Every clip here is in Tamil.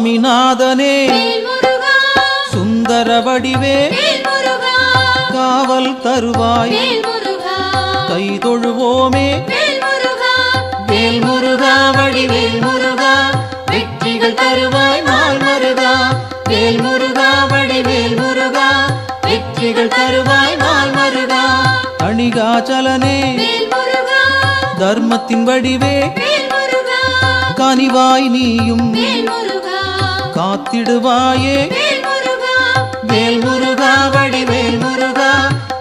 சுவாமிநாதனே சுந்தர வடிவே காவல் தருவாய் கை தொழுவோமே வேல் முருகா வடிவேல் முருகா வெற்றிகள் தருவாய் நாள் மருகா வேல் முருகா வடிவேல் முருகா வெற்றிகள் தருவாய் நாள் மருகா அணிகாச்சலனே தர்மத்தின் வடிவே கனிவாய் நீயும் காத்திடுவாயே வேல் முருகா வடிவேல் முருகா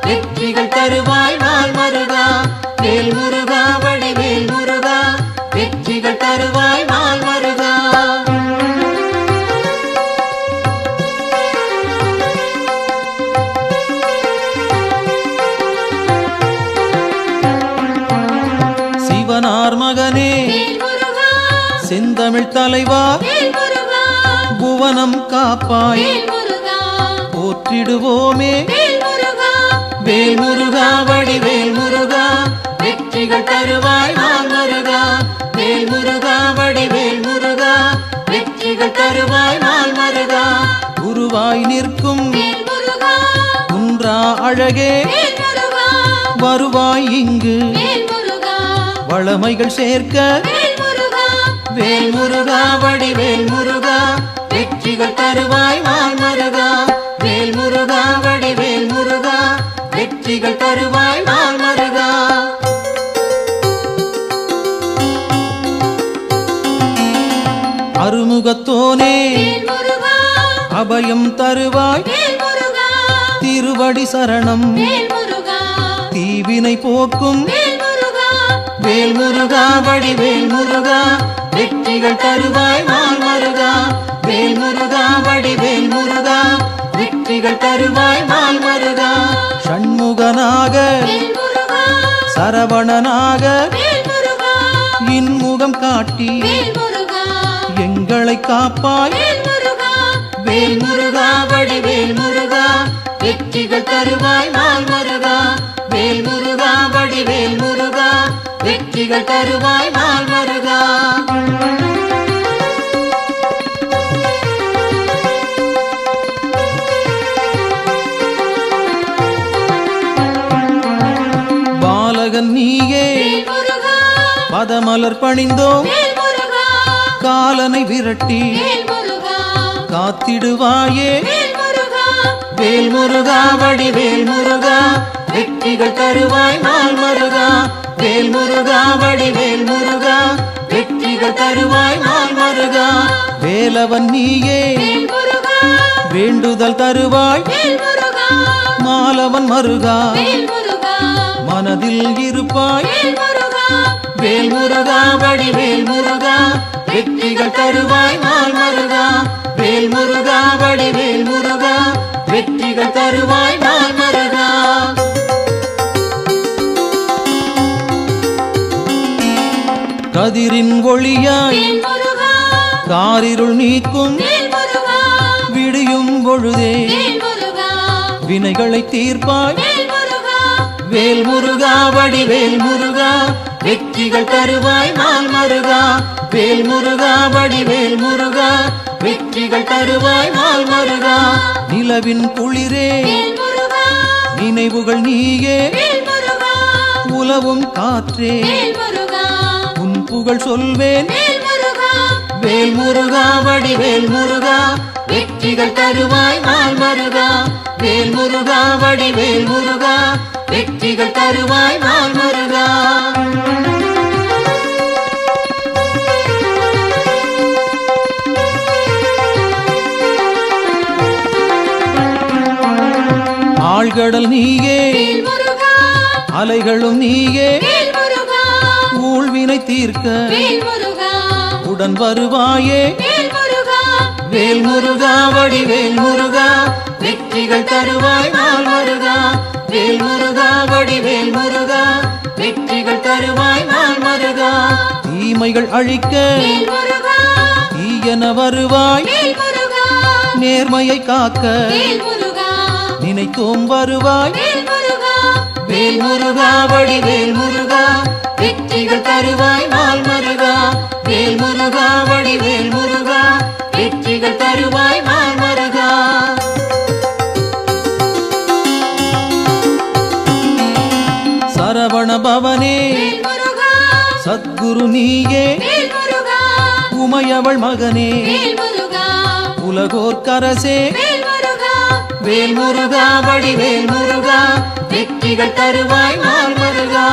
வெற்றிகள் தருவாய் நாள் மருகா வேல் முருகா வடிவேல் முருகா வெற்றிகள் தருவாய் நாள் மருகா சிவனார் மகனே செந்தமிழ் தலைவா புவனம் காப்பாய் போற்றிடுவோமே வேல் முருகா வடிவேல் முருகா வெற்றிகள் தருவாய் நாள் மருகா வேல் முருகா வடிவேல் முருகா வெற்றிகள் தருவாய் நாள் மருகா குருவாய் நிற்கும் குன்றா அழகே வருவாய் இங்கு வளமைகள் சேர்க்க வேல் முருகா வடிவேல் முருகா வெற்றிகள் தருவாய் நாள் மருகா வேல் முருகா வடிவேல் முருகா வெற்றிகள் தருவாய் நாள் மருகா அருமுகத்தோனே அபயம் தருவாய் திருவடி சரணம் தீவினை போக்கும் வேல் முருகா வடிவேல் முருகா வெற்றிகள் தருவாய் நாள் மருகா வேல் முருகா வடிவேல் முருகா வெற்றிகள் தருவாய் நாள் மருகா ஷண்முகனாக சரவணனாக இன்முகம் காட்டி எங்களை காப்பாய் வேல் முருகா வடிவேல் முருகா வெற்றிகள் தருவாய் நாள் மருகா வேல் முருகா வடிவேல் முருகா வெற்றிகள் தருவாய் நாள் மருகா பாலகன் நீயே பதமலர் பணிந்தோம் காலனை விரட்டி காத்திடுவாயே வேல் முருகா வடிவேல் முருகா வெற்றிகள் தருவாய் நாள் மருகா வேல் முருகா வடிவேல் முருகா வெற்றிகள் தருவாய் நாள் மருகா வேலவன் நீயே வேண்டுதல் தருவாய் மாலவன் மருகா மனதில் இருப்பாய் வேல் முருகா வடிவேல் முருகா வெற்றிகள் தருவாய் நாள் மருகா வேல் முருகா வடிவேல் முருகா வெற்றிகள் தருவாய் நாள் மருகா கதிரின் ஒளியாய் காரிருள் நீக்கும் விடியும் பொழுதே வினைகளை தீர்ப்பாய் வேல் முருகா வடிவேல் முருகா வெற்றிகள் தருவாய் நாள் மருகா வேல் முருகா வடிவேல் முருகா வெற்றிகள் தருவாய் நாள் மருகா நிலவின் குளிரே நினைவுகள் நீயே உலவும் காற்றே உன் புகழ் சொல்வேன் வேல் முருகா வடிவேல் முருகா வெற்றிகள் தருவாய் நாள் மருகா வேல் முருகா வடிவேல் முருகா வெற்றிகள் தருவாய் நாள் மருகா ஆழ்கடல் நீயே அலைகளும் நீயே ஊழ்வினை தீர்க்க உடன் வருவாயே வேல் முருகா வடிவேல் முருகா வெற்றிகள் தருவாய் நாள் மருகா வேல் முருகா வடிவேல் முருகா வெற்றிகள் தருவாய் நாள் மருகா தீமைகள் அழிக்க தீயன வருவாய் நேர்மையை காக்க நினைத்தோம் வருவாய் வேல் முருகா வடிவேல் முருகா வெற்றிகள் தருவாய் நாள் மருகா வேல் முருகா வடிவேல் முருகா வெற்றி வெற்றிகள் தருவாய் நாள் மருகா. சரவண பவனே வேல் முருகா, சத்குரு நீயே வேல் முருகா, உமையவள் மகனே வேல் முருகா, உலகோர் கரசே வேல் முருகா, வேல் முருகா வடிவேல் முருகா, வெற்றிகள் தருவாய் நாள் மருகா.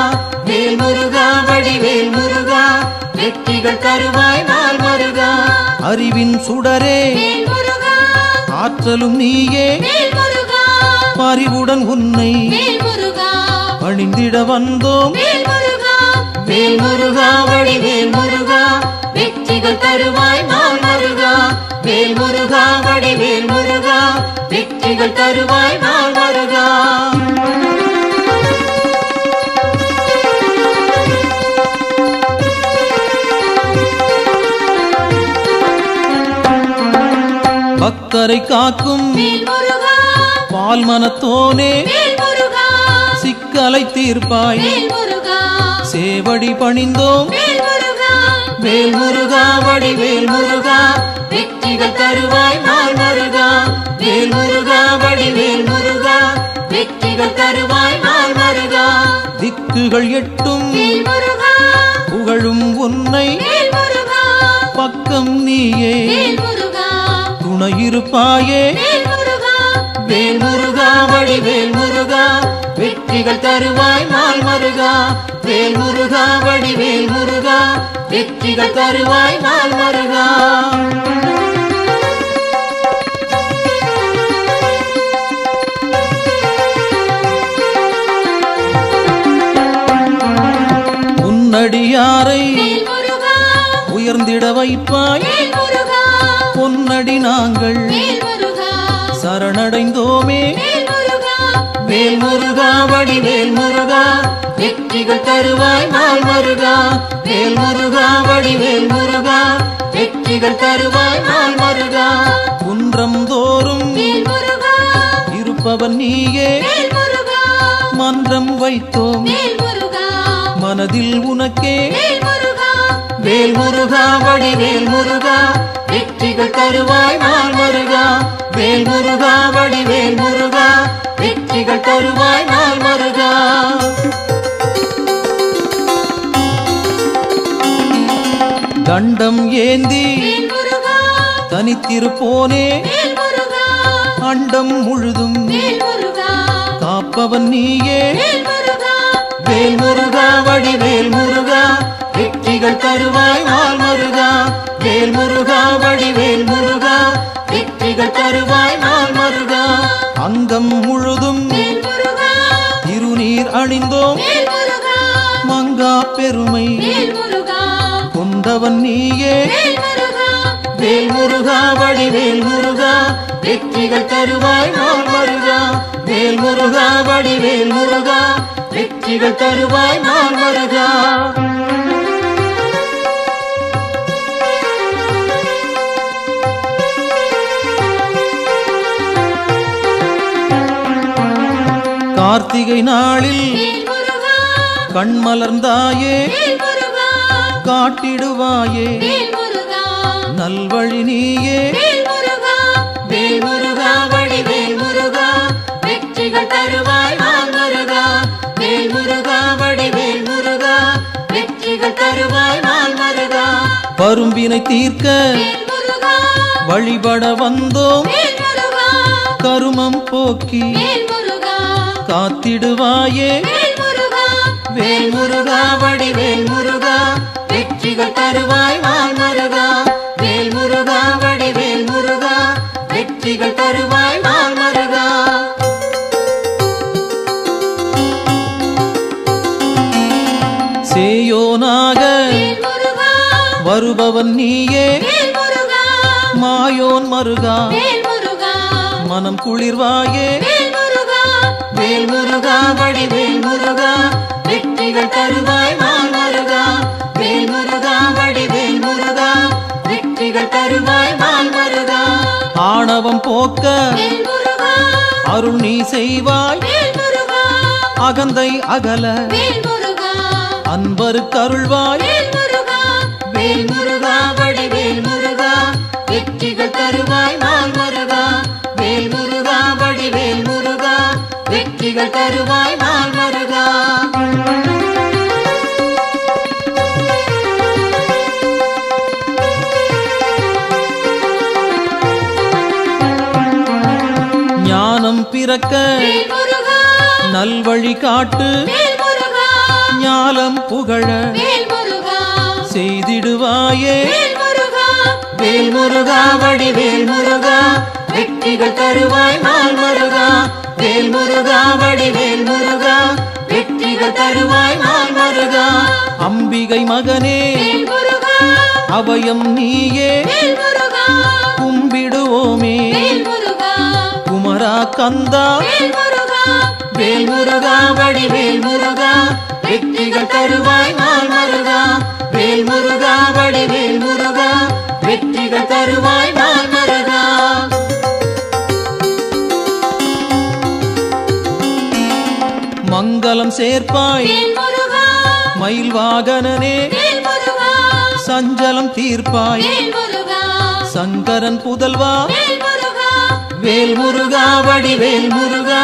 வேல் முருகா, வடிவேல் முருகா, வெற்றிகள் தருவாய் நாள் மருகா. அறிவின் சுடரே வேல் முருகா, ஆற்றலும் நீயே வேல் முருகா, பரிவுடன் உன்னை வேல் முருகா, பணிந்திட வந்தோம் வேல் முருகா, வேல் முருகா, வடிவேல் முருகா, வெற்றிகள் தருவாய் நாள் மருகா. வேல் முருகா, வடிவேல் முருகா, வெற்றிகள் தருவாய் நாள் மருகா. பக்தரை காக்கும் வேல் முருகா, பால் மனத்தோனே வேல் முருகா, சிக்கலை தீர்ப்பாய் வேல் முருகா, சேவடி பணிந்தோம் வேல் முருகா, வேல் முருகா வடிவேல் முருகா வெற்றிகள் தருவாய் நாள் மருகா. வேல் முருகா, வடிவேல் முருகா, வெற்றிகள் தருவாய் நாள் மருகா. திக்குகள் எட்டும் வேல் முருகா, புகழும் உன்னை வேல் முருகா, பக்கம் நீயே வேல் முருகா, துணையிருப்பாயே வேல் முருகா, வேல் முருகா வடிவேல் முருகா வெற்றிகள் தருவாய் நாள் மருகா. வேல் முருகா வடிவேல் முருகா வெற்றிகள் தருவாய் நாள் மருகா. உன்னடியாரை வேல் முருகா, உயர்ந்திட வைப்பாய் வேல் முருகா, பொன்னடி நாங்கள் வேல் முருகா, சரணடைந்தோமே வேல் முருகா, வேல் முருகா வடிவேல் முருகா வெற்றிகள் தருவாய் நாள் மருகா. வேல் முருகா வடிவேல் முருகா வெற்றிகள் தருவாய் நாள் மருகா. குன்றம் தோறும் வேல் முருகா, இருப்பவன் நீயே வேல் முருகா, மன்றம் வைத்தோம் வேல் முருகா, மனதில் உனக்கே வேல் முருகா, வேல் முருகா வடிவேல் முருகா வெற்றிகள் தருவாய் நாள் மருகா. வேல் முருகா வடிவேல் முருகா வெற்றிகள் தருவாய் நாள் மருகா. தண்டம் ஏந்தி வேல் முருகா, தனித்திருப்போனே வேல் முருகா, அண்டம் முழுதும் வேல் முருகா, காப்பவன் நீயே வேல் முருகா, வேல் முருகா வடிவேல் முருகா வெற்றிகள் தருவாய் நாள் மருகா. வேல் முருகா வடிவேல் முருகா வெற்றிகள் தருவாய் நாள் மருகா. அங்கம் முழுதும் வேல் முருகா, திருநீர் அணிந்தோம் வேல் முருகா, மங்கா பெருமை வேல் முருகா, கொண்டவன் நீயே வேல் முருகா, வேல் முருகா வடிவேல் முருகா வெற்றிகள் தருவாய் நாள் மருகா. வேல் முருகா வடிவேல் முருகா வெற்றிகள் தருவாய் நாள் மருகா. கார்த்திகை நாளில் வேல் முருகா, கண்மலர்ந்தாயே வேல் முருகா, காட்டிடுவாயே வேல் முருகா, நல்வழி நீயே வேல் முருகா, வேல் முருகா வடிவேல் முருகா வெற்றிகள் தருவாய் நாள் மருகா. வேல் முருகா வடிவேல் முருகா வெற்றிகள் தருவாய் நாள் மருகா. பரும்பினை தீர்க்க வேல் முருகா, வழிபட வந்தோம் வேல் முருகா, கருமம் போக்கி வேல் முருகா, காத்திடுவாயே வேல் முருகா, வேல் முருகா வடிவேல் முருகா வெற்றிகள் தருவாய் நாள் மருகா. வேல் முருகா வடிவேல் முருகா வெற்றிகள் தருவாய் நாள் மருகா. சேயோனாக வேல் முருகா, வருபவன் நீயே வேல் முருகா, மாயோன் மருகா வேல் முருகா, மனம் குளிர்வாயே வேல் முருகா, வேல் முருகா வடிவேல் முருகா வெற்றிகள் தருவாய் நாள் மருகா. வேல் முருகா வடிவேல் முருகா வெற்றிகள் தருவாய் நாள் மருகா. ஆணவம் போக்க வேல் முருகா, அருள் நீ செய்வாய் வேல் முருகா, அகந்தை அகல வேல் முருகா, அன்பருக்கு அருள்வாய் வேல் முருகா, வேல் முருகா வடிவேல் முருகா வெற்றிகள் தருவாய் வெற்றிகள் தருவாய் நாள் மருகா. ஞானம் பிறக்க வேல்முருகா நல்வழி காட்டு, வேல்முருகா ஞாலம் புகழ வேல்முருகா செய்திடுவாயே. வேல்முருகா வேல்முருகா வடிவேல் முருகா, வெற்றிகள் தருவாய் நாள் மருகா. வேல்முருகா வடிவேல் முருகா, வெற்றிகள் தருவாய் நாள் மருகா. அம்பிகை மகனே வேல்முருகா அபயம் நீயே, வேல்முருகா கும்பிடுவோமே வேல்முருகா குமரா கந்தா. வேல்முருகா வேல்முருகா வடிவேல் முருகா, வெற்றிகள் தருவாய் நாள் மருகா. வேல்முருகா வடிவேல் முருகா, வெற்றிகள் தருவாய் நாள் மருகா. மங்களம் சேர்ப்பாய் வேல்முருகா மயில் வாகனனே, வேல்முருகா சஞ்சலம் தீர்ப்பாய் வேல்முருகா சங்கரன் புதல்வா. வேல்முருகா வேல்முருகா வடிவேல் முருகா,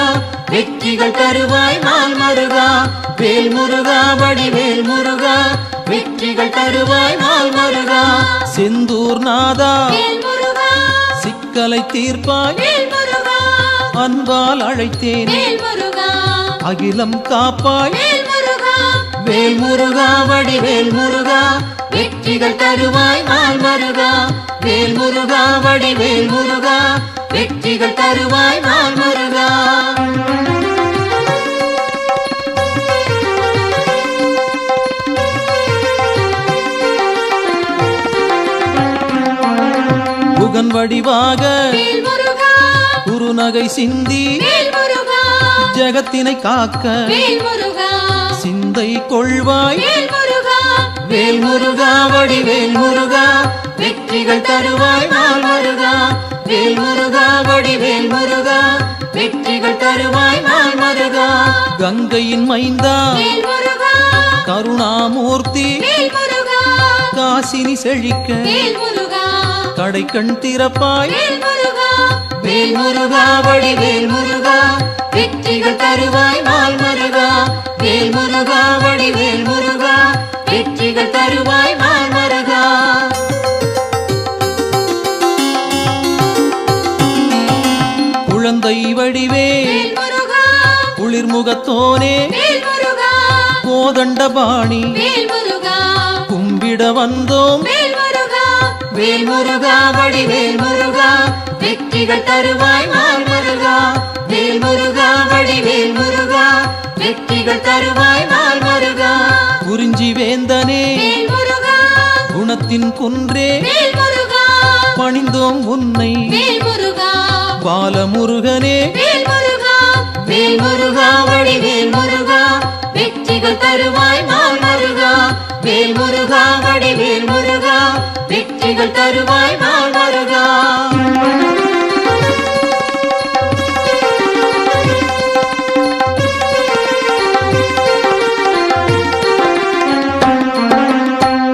வெற்றிகள் தருவாய் நாள் மருகா. வேல்முருகா வடிவேல் முருகா, வெற்றிகள் தருவாய் நாள் மருகா. செந்தூர் நாதா வேல்முருகா சிக்கலை தீர்ப்பாய், வேல்முருகா அன்பால் அழைத்தேன் வேல்முருகா அகிலம் காப்பாய். வேல்முருகா வேல்முருகா வடிவேல் முருகா, வெற்றிகள் தருவாய் நாள் மருகா. வேல்முருகா வடிவேல் முருகா, வெற்றிகள் தருவாய் நாள் மருகா. புகன் வடிவாக வேல்முருகா குருநகை சிந்தி, வேல்முருகா ஜகத்தினை காக்க வேல்முருகா சிந்தை கொள்வாய். வேல்முருகா வேல்முருகா வடிவேல் முருகா, வெற்றிகள் தருவாய் நாள் மருகா. வேல்முருகா வடிவேல் முருகா, வெற்றிகள் தருவாய் நாள் மருகா. கங்கையின் மைந்தா வேல்முருகா கருணாமூர்த்தி, வேல்முருகா காசினி செழிக்க வேல்முருகா கடைக்கண் திறப்பாய். வேல்முருகா வேல்முருகா வடிவேல் முருகா, வெற்றிகள் தருவாய் நாள் மருகா. வேல்முருகா வடிவேல் முருகா, வெற்றிகள் தருவாய் நாள் மருகா. குழந்தை வடிவே வேல்முருகா குளிர்முகத்தோனே, வேல்முருகா கோதண்டபாணி வேல்முருகா கும்பிட வந்தோம். வேல்முருகா வேல்முருகா வடிவேல் முருகா, வெற்றிகள் தருவாய் நாள் மருகா. வேல்முருகா வடிவேல் முருகா, வெற்றிகள் தருவாய் நாள் மருகா. குறிஞ்சி வேந்தனே வேல்முருகா குணத்தின் குன்றே, வேல்முருகா பணிந்தோம் உன்னை வேல்முருகா பாலமுருகனே. வேல்முருகா வேல்முருகா வடிவேல் முருகா, வெற்றிகள் தருவாய் நாள் மருகா. வேல்முருகா வடிவேல் முருகா, வெற்றிகள் தருவாய் நாள் மருகா.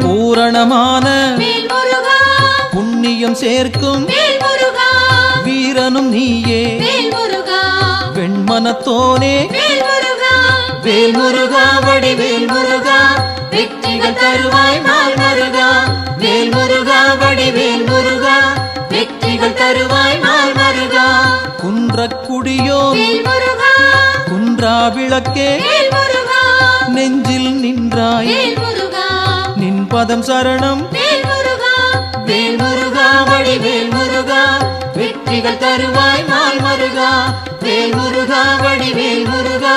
பூரணமான வேல்முருகா புண்ணியம் சேர்க்கும் வேல்முருகா வீரனும் நீயே, வேல்முருகா வெண்மனத்தோனே. வேல்முருகா வேல்முருகா வடிவேல் முருகா, வெற்றிகள் தருவாய் நாள் மருகா. வேல்முருகா வடிவேல் முருகா, வெற்றிகள் தருவாய் நாள் மருகா. குன்றக்குடியோ வேல்முருகா குன்றா விளக்கே, வேல்முருகா நெஞ்சில் நின்றாய் வேல்முருகா நின் பதம் சரணம். வேல்முருகா வேல்முருகா வடிவேல் முருகா, வெற்றிகள் தருவாய் நாள் மருகா. வேல்முருகா வடிவேல் முருகா,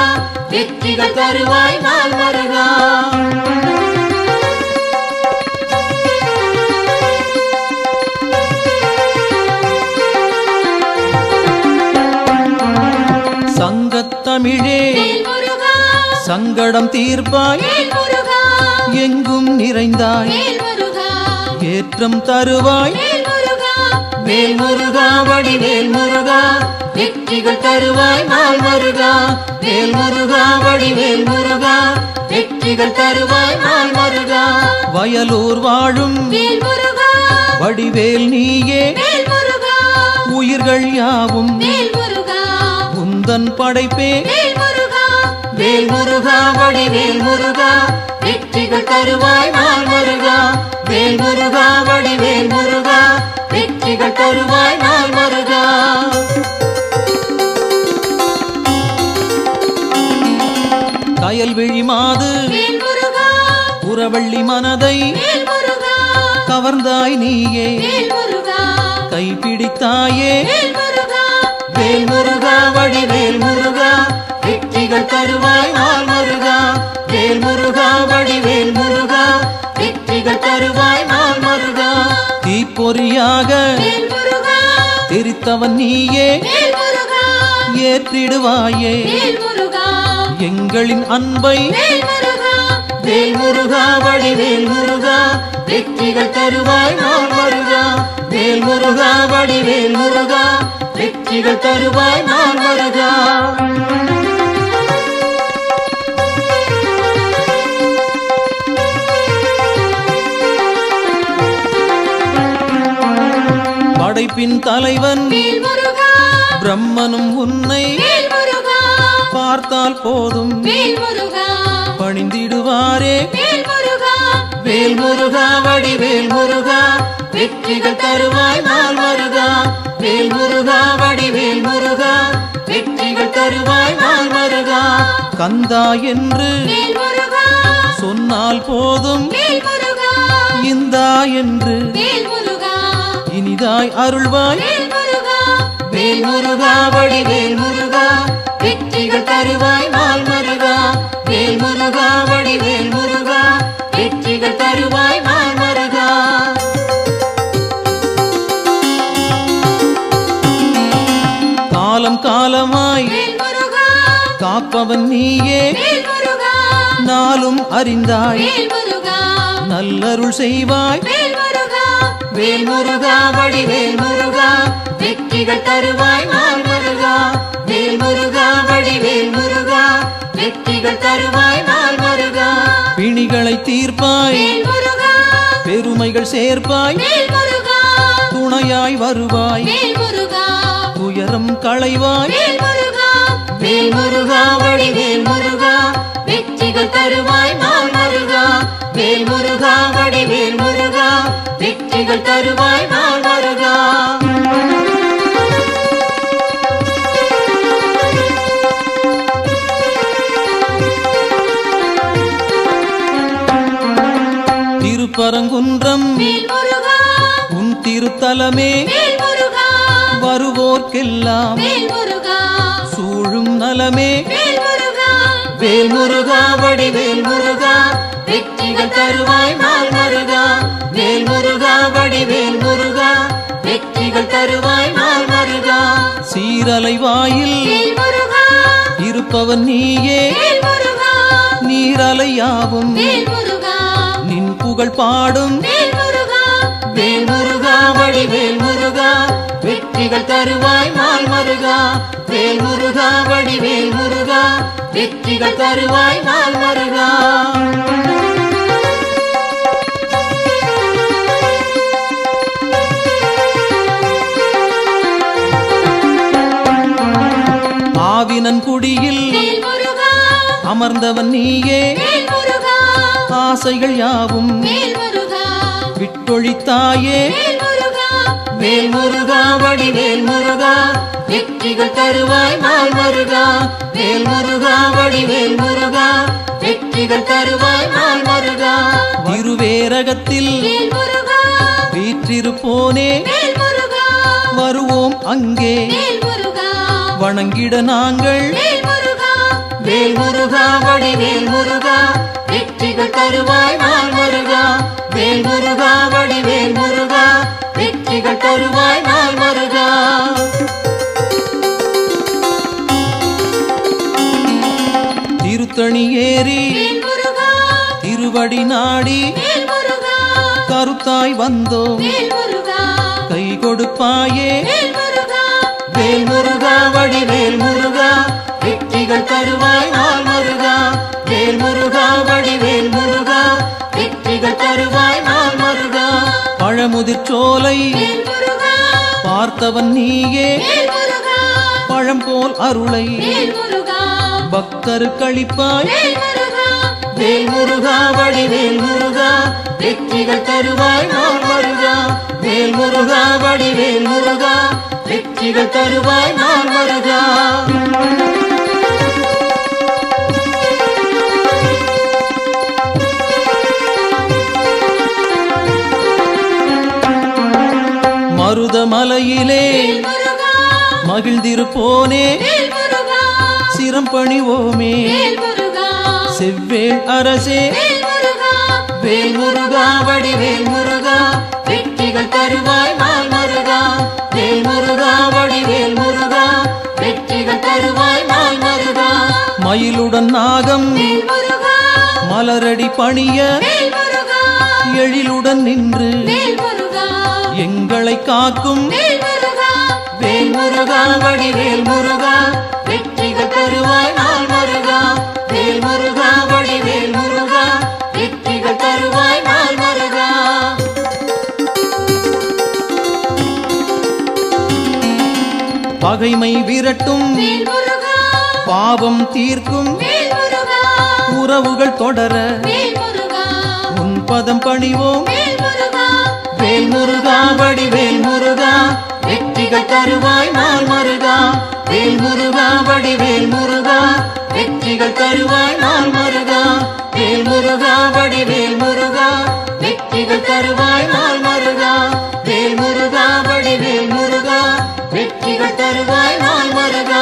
வெற்றிகள் தருவாய் நாள் மருகா. சங்கத்தமிழே வேல்முருகா சங்கடம் தீர்ப்பாய், வேல்முருகா எங்கும் நிறைந்தாய் வேல்முருகா ஏற்றம் தருவாய். வேல்முருகா வேல்முருகா வடிவேல் முருகா, வெற்றிகள் தருவாய் நாள் மருகா. வேல்முருகா வடிவேல் முருகா, வெற்றிகள் தருவாய் நாள் மருகா. வயலூர் வாழும் வேல்முருகா வடிவேல் நீயே, வேல்முருகா உயிர்கள் யாவும் வேல்முருகா உந்தன் படைப்பே. வேல்முருகா வேல் முருகா வடிவேல் முருகா வெற்றிகள் தருவாய் நாள் மருகா வேல் முருகா வடிவேல் முருகா வெற்றிகள் தருவாய் நாள் மருகா கயல்விழி மாது புறவள்ளி மனதை கவர்ந்தாய் நீயே கைப்பிடித்தாயே வேல் முருகா வடிவேல் முருகா வெற்றிகள் தருவாய் நாள் மருகா வேல் முருகா வடிவேல் முருகா வெற்றிகள் தருவாய் நாள் மருகா தீப்பொறியாக தெரித்தவன் நீயே ஏற்றிடுவாயே எங்களின் அன்பை வேல் முருகா வடிவேல் முருகா வெற்றிகள் தருவாய் நாள் மருகா வேல் முருகா வடிவேல் முருகா வெற்றிகள் தருவாய் நாள் மருகா படைப்பின் தலைவன் பிரம்மனும் உன்னை பார்த்தால் போதும் பணிந்திடுவாரே வேல் முருகா வடிவேல் முருகா வெற்றிகள் தருவாய் நாள் மருகா வேல் முருகா வடிவேல் முருகா வெற்றிகள் தருவாய் நாள் மருகா கந்தா என்று சொன்னால் போதும் இந்தா என்று இனிதாய் அருள்வாய் வேல் முருகா வடிவேல் முருகா வெற்றிகள் தருவாய் நாள் மருகா வேல் முருகா வடிவேல் முருகா வெற்றிகள் தருவாய் நாள் மருகா காலம் காலமாய் காப்பவன் நீயே நாளும் அறிந்தாய் நல்லருள் செய்வாய் வேல் முருகா வடிவேல் முருகா வெற்றிகள் தருவாய் நாள் மருகா வேல் முருகா வடிவேல் முருகா வெற்றிகள் தருவாய் நாள் மருகா பிணிகளை தீர்ப்பாய் பெருமைகள் சேர்ப்பாய் துணையாய் வருவாய் துயரம் களைவாய் வேல் முருகா வடிவேல் முருகா வெற்றிகள் தருவாய் நாள் மருகா வேல் முருகா வடிவேல் முருகா வெற்றிகள் தருவாய் நாள் மருகா திருப்பரங்குன்றம் உன் திருத்தலமே வருவோர்க்கெல்லாம் சூழும் நலமே வேல் முருகா வடிவேல் முருகா வெற்றிகள் தருவாய் நாள் மருகா வேல் முருகா வடிவேல் முருகா வெற்றிகள் தருவாய் நாள் மருகா சீரலை வாயில் இருப்பவன் நீயே நீரலையாவும் நின் புகழ் பாடும் வேல் முருகா வடிவேல் முருகா வெற்றிகள் தருவாய் நாள் மருகா வேல் முருகா வடிவேல் முருகா வெற்றிகள் தருவாய் நாள் மருகா ஆவினன் குடியில் அமர்ந்தவன் நீயே ஆசைகள் யாவும் விட்டொழித்தாயே வேல் முருகா வடிவேல் முருகா வெற்றிகள் தருவாய் நாள் மருகா வேல் முருகா வடிவேல் முருகா வெற்றிகள் தருவாய் நாள் மருகா திருவேரகத்தில் வீற்றிருப்போனே வருவோம் அங்கே வணங்கிட நாங்கள் வேல் முருகா வடிவேல் முருகா வெற்றிகள் தருவாய் நாள் மருகா வேல் முருகா வடிவேல் முருகா வெற்றிகள் தருவாய் நாள் மருகா திருத்தணி ஏறி திருவடி நாடி கருத்தாய் வந்தோம் கை கொடுப்பாயே வேல் முருகா வடிவேல் முருகா வெற்றிகள் தருவாய் நாள் மருகா வேல் முருகா வடிவேல் முருகா வெற்றிகள் தருவாய் நாள் மருகா பழமுதிர் சோலை பார்த்தவன் நீயே பழம் போல் அருளை பக்தருக்களிப்பாய் வேல் முருகா வேல் முருகா வடிவேல் முருகா வெற்றிகள் தருவாய் நாள் முருகா வேல் முருகா வடிவேல் முருகா வெற்றிகள் தருவாய் நாள் முருகா மருதமலையிலே வேல் முருகா மகிழ்ந்திருப்போனே வேல் முருகா சிரம் பணிவோமே வேல் முருகா செவ்வேள் அரசே வேல் முருகா வேல் முருகா வடிவேல் முருகா வெற்றிகள் தருவாய் நாள் முருகா வேல் முருகா வடிவேல் முருகா வெற்றிகள் தருவாய் நாள் முருகா மயிலுடன் நாகம் வேல் முருகா மலரடி பணிய வேல் முருகா எழிலுடன் நின்று வேல் முருகா எங்களை காக்கும் வேல் முருகா வேல் முருகா வடிவேல் முருகா வெற்றிகள் தருவாய் நாள் முருகா வேல் முருகா வடிவேல் முருகா வெற்றிகள் தருவாய் நாள் முருகா பகைமை விரட்டும் வேல் முருகா பாவம் தீர்க்கும் வேல் முருகா உறவுகள் தொடர வேல் முருகா உன் பதம் பணிவோம் வேல் முருகா வேல் முருகா வடிவேல் முருகா வெற்றிகள் தருவாய் நாள் முருகா வேல் முருகா வடிவேல் முருகா வெற்றிகள் தருவாய் நாள் முருகா வேல் முருகா வடிவேல் முருகா வெற்றிகள் தருவாய் நாள் முருகா வேல் முருகா வடிவேல் முருகா வெற்றிகள் தருவாய் நாள் முருகா